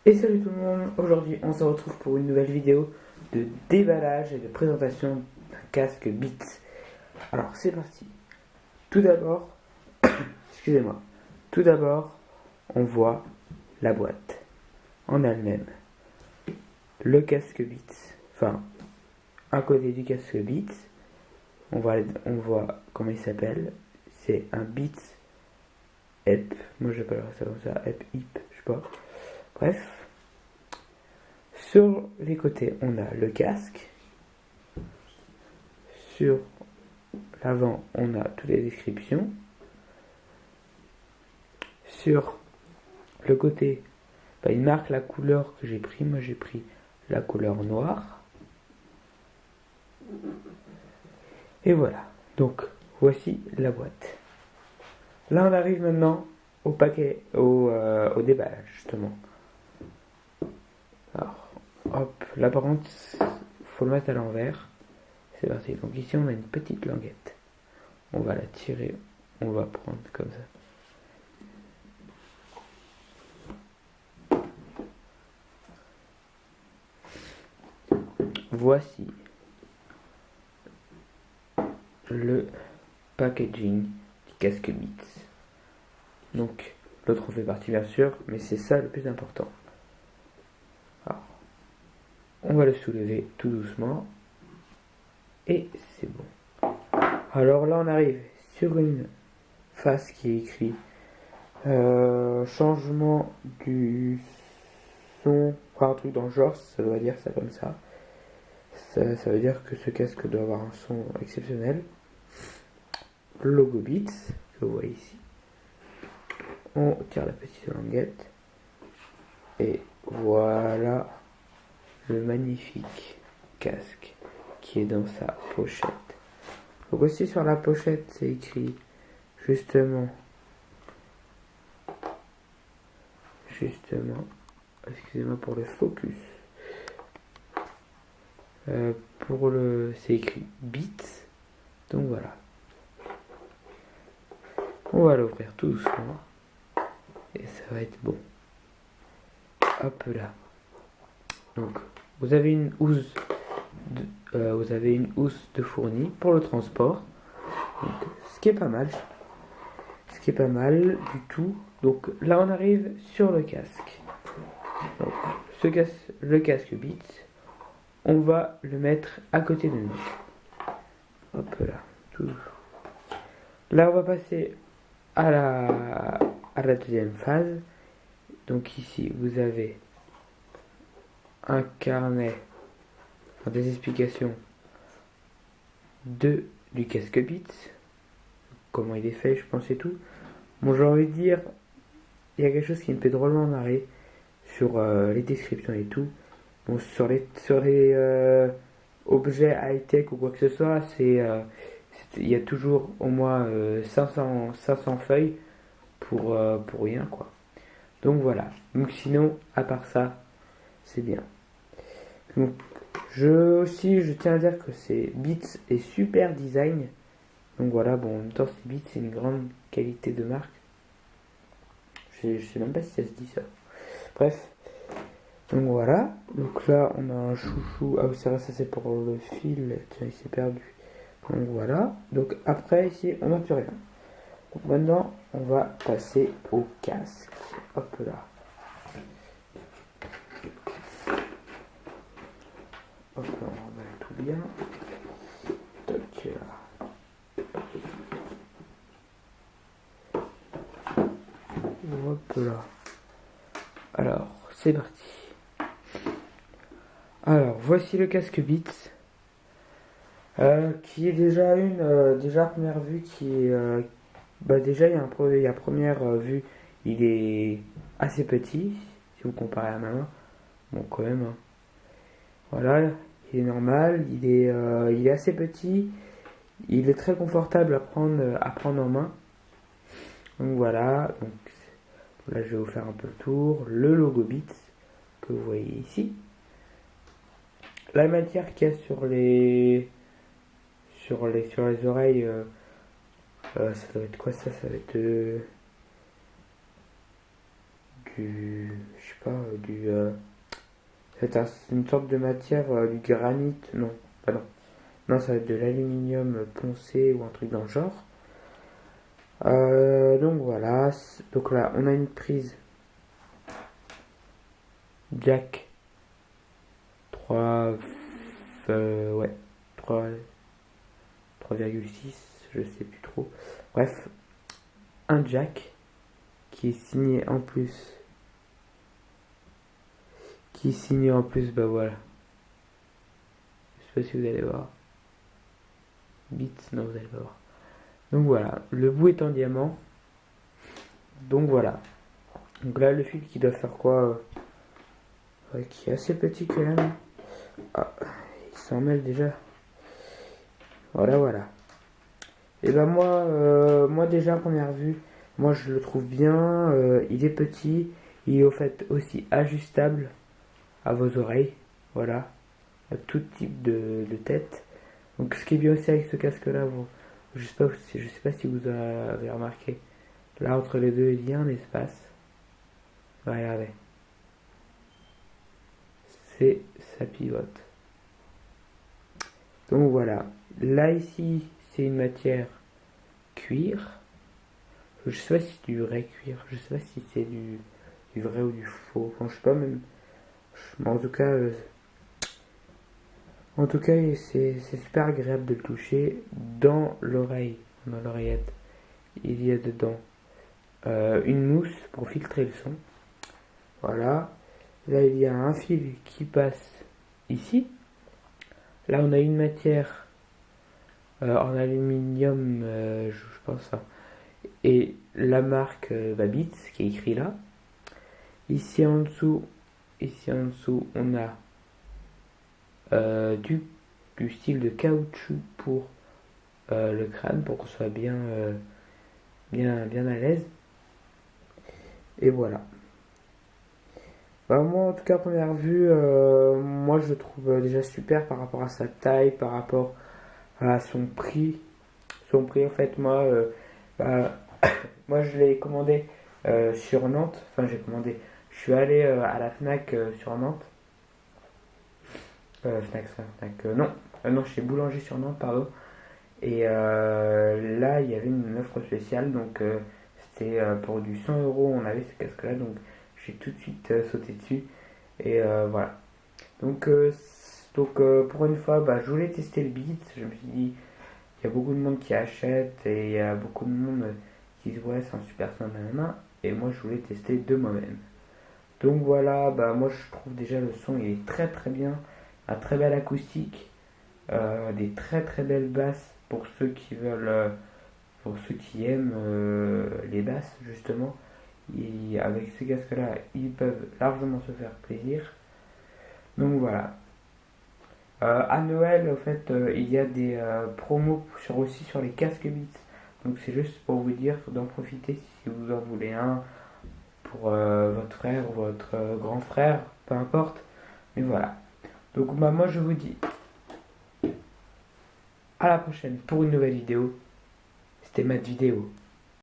Et salut tout le monde, aujourd'hui on se retrouve pour une nouvelle vidéo de déballage et de présentation d'un casque Beats. Alors c'est parti. Tout d'abord, excusez-moi, tout d'abord on voit la boîte en elle-même. Le casque Beats, enfin un côté du casque Beats, on voit comment il s'appelle. C'est un Beats EP, moi j'appellerais ça comme ça, EP, je sais pas. Bref. Sur les côtés, on a le casque. Sur l'avant, on a toutes les descriptions. Sur le côté, il marque la couleur que j'ai pris. Moi, j'ai pris la couleur noire. Et voilà. Donc, voici la boîte. Là, on arrive maintenant au paquet, au déballage, justement. Alors, hop, là par contre, faut le mettre à l'envers. C'est parti. Donc ici, on a une petite languette. On va la tirer. On va prendre comme ça. Voici le packaging du casque Beats. Donc, l'autre en fait partie bien sûr, mais c'est ça le plus important. Alors, on va le soulever tout doucement. Et c'est bon. Alors là, on arrive sur une face qui est écrit changement du son, un truc dans le genre, ça doit dire ça comme ça. Ça veut dire que ce casque doit avoir un son exceptionnel. Le logo Beats, que vous voyez ici. On tire la petite languette. Et voilà le magnifique casque qui est dans sa pochette. Donc aussi sur la pochette, c'est écrit justement, excusez-moi pour le focus. C'est écrit Beats. Donc voilà. On va l'ouvrir tout doucement. Et ça va être bon. Hop là. Donc, vous avez une housse de fourni pour le transport. Donc, ce qui est pas mal. Ce qui est pas mal du tout. Donc là, on arrive sur le casque. Donc, le casque Beats, on va le mettre à côté de nous. Hop là. Tout. Là, on va passer à la deuxième phase. Donc ici, vous avez un carnet, des explications du casque Beats, comment il est fait, je pense, et tout. Bon, j'ai envie de dire, il y a quelque chose qui me fait drôlement marrer sur les descriptions et tout. Bon, sur les objets high-tech ou quoi que ce soit, il y a toujours au moins 500 feuilles pour rien, quoi. Donc voilà. Donc sinon, à part ça, c'est bien. Donc, je tiens à dire que c'est Beats et super design. Donc voilà, bon, en même temps, c'est Beats, c'est une grande qualité de marque. Je sais même pas si ça se dit ça. Bref. Donc voilà. Donc là, on a un chouchou. Ah oui, c'est vrai, ça c'est pour le fil. Tiens, il s'est perdu. Donc voilà. Donc après, ici, on n'a plus rien. Donc maintenant, on va passer au casque. Hop là. Hop là, on va tout bien. Toc là. Hop là. Alors, c'est parti. Alors, voici le casque Beats. Qui est déjà déjà première vue qui est déjà il y a première vue, il est assez petit si vous comparez à ma main. Bon, quand même, hein. Voilà, il est normal, il est assez petit, il est très confortable à prendre en main. Donc voilà, donc là je vais vous faire un peu le tour. Le logo Beats que vous voyez ici. La matière qu'il y a sur les oreilles, ça doit être quoi ça? Ça va être je sais sais pas, c'est une sorte de matière, du granit, non, pas non. Non, ça va être de l'aluminium poncé ou un truc dans le genre. Donc voilà, donc là on a une prise jack 3, ouais, 3,6, je sais plus trop. Bref, un jack qui est signé en plus. Bah voilà. Je sais pas si vous allez voir. Bits, non, vous allez pas voir. Donc voilà, le bout est en diamant. Donc voilà. Donc là, le fil qui doit faire quoi ouais, qui est assez petit quand même. Ah, il s'en mêle déjà. Voilà. Et ben moi déjà à première vue, moi je le trouve bien. Il est petit. Il est au fait aussi ajustable à vos oreilles. Voilà. À tout type de tête. Donc ce qui est bien aussi avec ce casque là, je sais pas si vous avez remarqué. Là entre les deux il y a un espace. Regardez. Ça pivote. Donc voilà. Là ici c'est une matière cuir. Je sais pas si c'est du vrai cuir. Je sais pas si c'est du vrai ou du faux. Enfin, je sais pas même. Mais en tout cas c'est super agréable de le toucher dans l'oreille, dans l'oreillette. Il y a dedans une mousse pour filtrer le son. Voilà. Là il y a un fil qui passe ici. Là on a une matière en aluminium, je pense ça. Et la marque Babits qui est écrit là. Ici en dessous, on a du style de caoutchouc pour le crâne, pour qu'on soit bien à l'aise. Et voilà. Bah, moi, en tout cas, à première vue, moi je le trouve déjà super par rapport à sa taille, par rapport à son prix. Son prix, en fait, bah, moi je l'ai commandé sur Nantes. Enfin, je suis allé à la Fnac sur Nantes. Non, chez Boulanger sur Nantes, pardon. Et là, il y avait une offre spéciale, donc c'était pour du 100 €, on avait ce casque-là, donc j'ai tout de suite sauté dessus. Et voilà. Donc, pour une fois, bah, je voulais tester le Beats. Je me suis dit, il y a beaucoup de monde qui achète et il y a beaucoup de monde qui disent, ouais, c'est un super son, nanana. Et moi, je voulais tester de moi-même. Donc voilà, bah, moi je trouve déjà le son il est très très bien, un très belle acoustique, des très très belles basses pour ceux qui veulent, pour ceux qui aiment les basses justement. Et avec ces casques-là, ils peuvent largement se faire plaisir. Donc voilà. À Noël, en fait, il y a des promos aussi sur les casques Beats. Donc c'est juste pour vous dire d'en profiter si vous en voulez un pour votre frère ou votre grand frère, peu importe. Mais voilà. Donc bah, moi je vous dis à la prochaine pour une nouvelle vidéo. C'était Matt Vidéo.